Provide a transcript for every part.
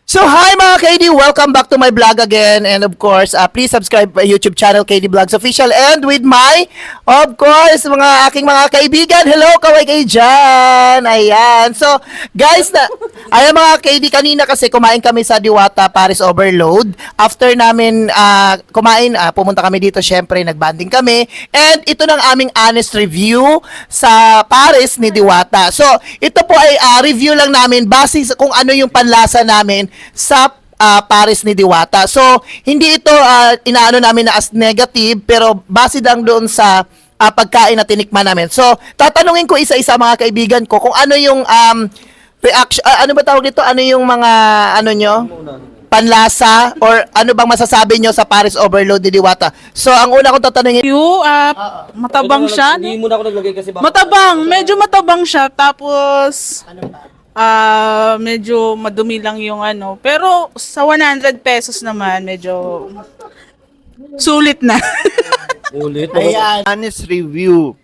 So hi mga KD, welcome back to my vlog again, and of course, please subscribe my YouTube channel KD Vlogs Official, and with my, of course, mga aking mga kaibigan. Hello, kaway kayo dyan. Ayan. So guys, ayan mga KD, kanina kasi kumain kami sa Diwata Paris Overload. After namin kumain, pumunta kami dito, syempre nagbanding kami, and ito ng aming honest review sa Paris ni Diwata. So ito po ay review lang namin base sa kung ano yung panlasa namin sa Paris ni Diwata. So, hindi ito inaano namin na as negative, pero base lang doon sa pagkain na tinikman namin. So, tatanungin ko isa-isa mga kaibigan ko kung ano yung reaction, ano ba tawag dito? Ano yung mga, ano nyo? Panlasa? Or ano bang masasabi nyo sa Paris Overload ni Diwata? So, ang una kong tatanungin, Matabang siya. Hindi muna ako naglagay kasi baka... Matabang, medyo matabang siya. Tapos, medyo madumi lang yung ano. Pero sa 100 pesos naman, medyo sulit na. Ulit. ayan. Honest review.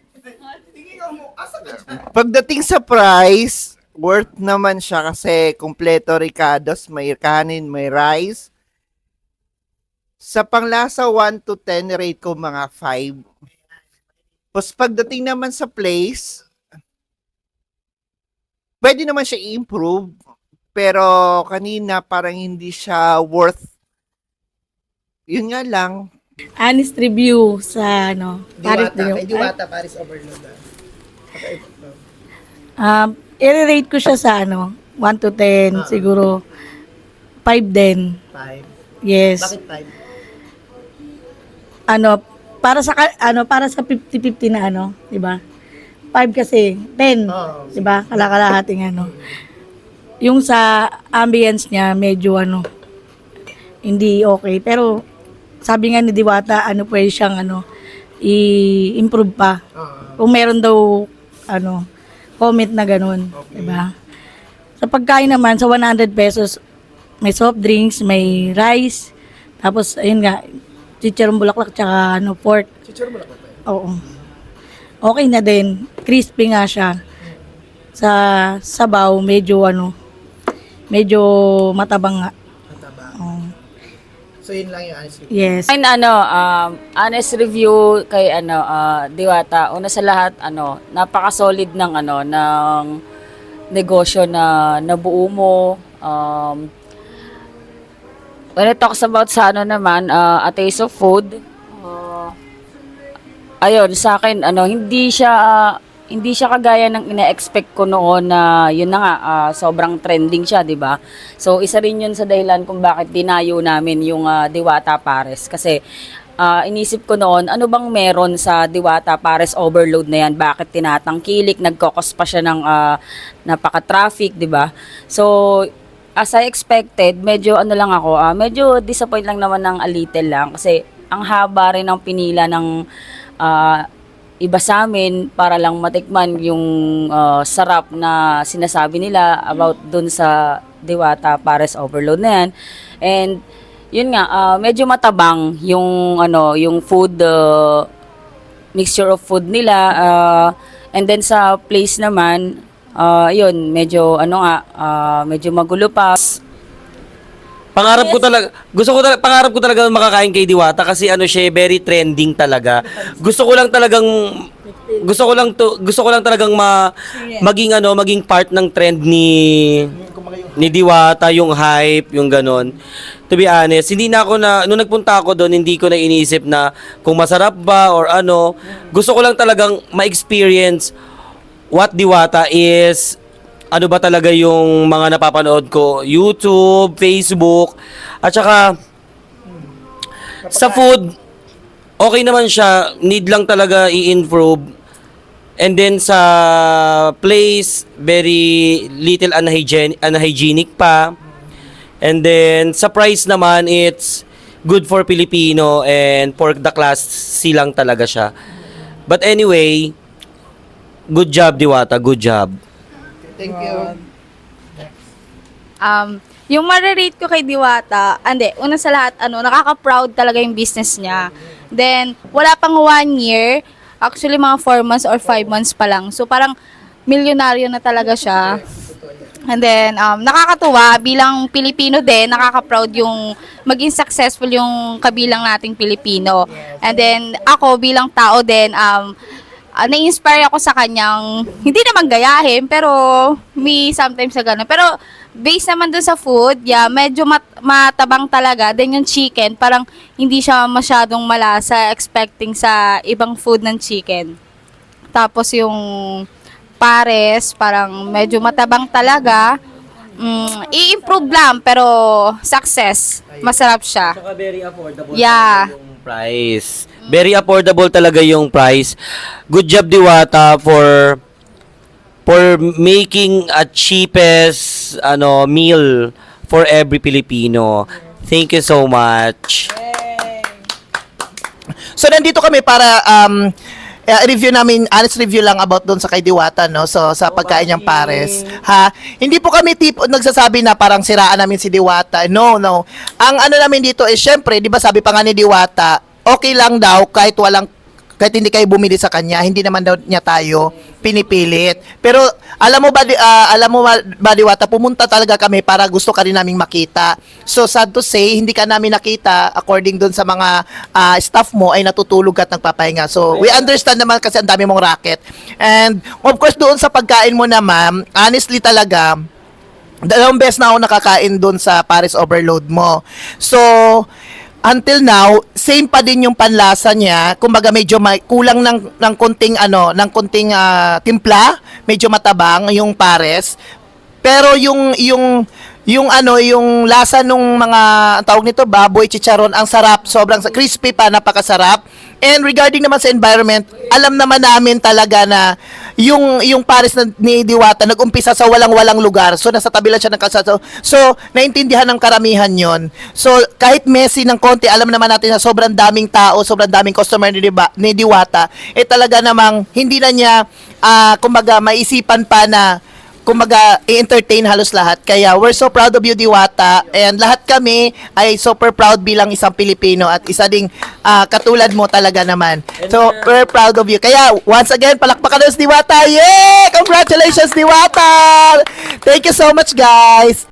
Pagdating sa price, worth naman siya kasi kumpleto ricados, may kanin, may rice. Sa panglasa 1 to 10 rate ko mga 5. Tapos pagdating naman sa place, pwede naman siya i-improve, pero kanina parang hindi siya worth. Yun nga lang. Honest review sa ano, Paris Kay Diwata Paris Overload. I-rate ko siya sa ano, 1 to 10, siguro 5 din. 5. Yes. Bakit 5? Ano, para sa 50-50 na ano, 'di ba? 5 kasi 10, Oo. 'di ba? Kalakalahating ano. Yung sa ambience niya medyo ano hindi okay, pero sabi nga ni Diwata, ano pwede siyang ano i-improve pa. Kung meron daw ano comment na ganun, 'di ba? Sa pagkain naman sa 100 pesos may soft drinks, may rice, tapos ayun nga chicharong bulaklak tsaka ano pork. Chicharo mo lang ba? Oo. Okay na din. Crispy nga siya. Sa sabaw, medyo ano, medyo matabang nga. Oo. So yun lang yung honest review. Yes. Ay, honest review kay Diwata. Una sa lahat, napaka-solid ng ng negosyo na nabuo mo. When it talks about sa naman, a taste of food, ayun, sa akin, hindi siya kagaya ng ina-expect ko noon na yun na nga, sobrang trending siya, di ba? So, isa rin yun sa dahilan kung bakit dinayo namin yung Diwata Pares. Kasi, inisip ko noon, ano bang meron sa Diwata Pares Overload na yan? Bakit tinatangkilik? Nagkokos pa siya ng napaka-traffic, di ba? So, as I expected, medyo lang ako, medyo disappoint lang naman ng a little lang. Kasi, ang haba rin ng pinila ng iba sa amin para lang matikman yung sarap na sinasabi nila about dun sa Diwata Pares Overload na yan. And yun nga, medyo matabang yung yung food, mixture of food nila, and then sa place naman, yun, medyo medyo magulo pa. Pangarap ko talaga makakain kay Diwata kasi siya very trending talaga. Gusto ko lang talagang maging part ng trend ni Diwata, yung hype, yung ganon. To be honest, nung nagpunta ako doon, hindi ko na iniisip na kung masarap ba or ano. Gusto ko lang talagang ma-experience what Diwata is. Ano ba talaga yung mga napapanood ko, YouTube, Facebook, at saka sa food, okay naman siya, need lang talaga i-improve. And then sa place, very little unhygienic pa. And then sa price naman, it's good for Filipino and for the class C lang talaga siya. But anyway, good job Diwata, good job. Thank you. Yung ma-rate ko kay Diwata, una sa lahat, nakaka-proud talaga yung business niya. Then, wala pang 1 year, actually mga 4 months or 5 months pa lang. So, parang milyonaryo na talaga siya. And then, nakakatuwa bilang Pilipino din, nakaka-proud yung maging successful yung kabilang nating Pilipino. And then, ako bilang tao din, na-inspire ako sa kanyang, hindi naman gayahin, pero may sometimes sa ganun. Pero, based naman dun sa food, yeah, medyo matabang talaga. Then yung chicken, parang hindi siya masyadong malasa expecting sa ibang food ng chicken. Tapos yung pares, parang medyo matabang talaga. I-improve lang, pero success. Masarap siya. Saka very affordable Yeah. talaga yung price. Very affordable talaga yung price. Good job, Diwata, for making a cheapest meal for every Filipino. Thank you so much. So nandito kami para review namin, honest review lang about doon sa kay Diwata, no? So sa pagkain niyang pares, ha? Hindi po kami nagsasabi na parang siraan namin si Diwata. No, no. Ang ano namin dito is syempre, 'di ba sabi pa nga ni Diwata, okay lang daw kahit hindi kayo bumili sa kanya, hindi naman daw niya tayo pinipilit. Pero alam mo ba Diwata, pumunta talaga kami para gusto ka rin naming makita. So sad to say, hindi ka namin nakita according doon sa mga staff mo ay natutulog at nagpapahinga. So we understand naman kasi ang dami mong racket. And of course doon sa pagkain mo na ma'am, honestly talaga, dalawang beses na ako nakakain doon sa Paris Overload mo. So until now, same pa din yung panlasa niya. Kumbaga medyo kulang ng konting timpla, medyo matabang yung pares. Pero yung lasa nung mga ang tawag nito baboy chicharon, ang sarap, sobrang crispy pa, napakasarap. And regarding naman sa environment, alam naman namin talaga na yung pares ni Diwata nag-umpisa sa walang-walang lugar. So nasa tabi lang siya ng kalsada. So naintindihan ng karamihan 'yon. So kahit messy ng konti, alam naman natin na sobrang daming tao, sobrang daming customer ni Diwata, talaga namang hindi na niya kumbaga maisipan pa na kumbaga, i-entertain halos lahat. Kaya, we're so proud of you, Diwata. And lahat kami ay super proud bilang isang Pilipino at isa ding katulad mo talaga naman. So, we're proud of you. Kaya, once again, palakpakan na si Diwata. Yay! Congratulations, Diwata! Thank you so much, guys!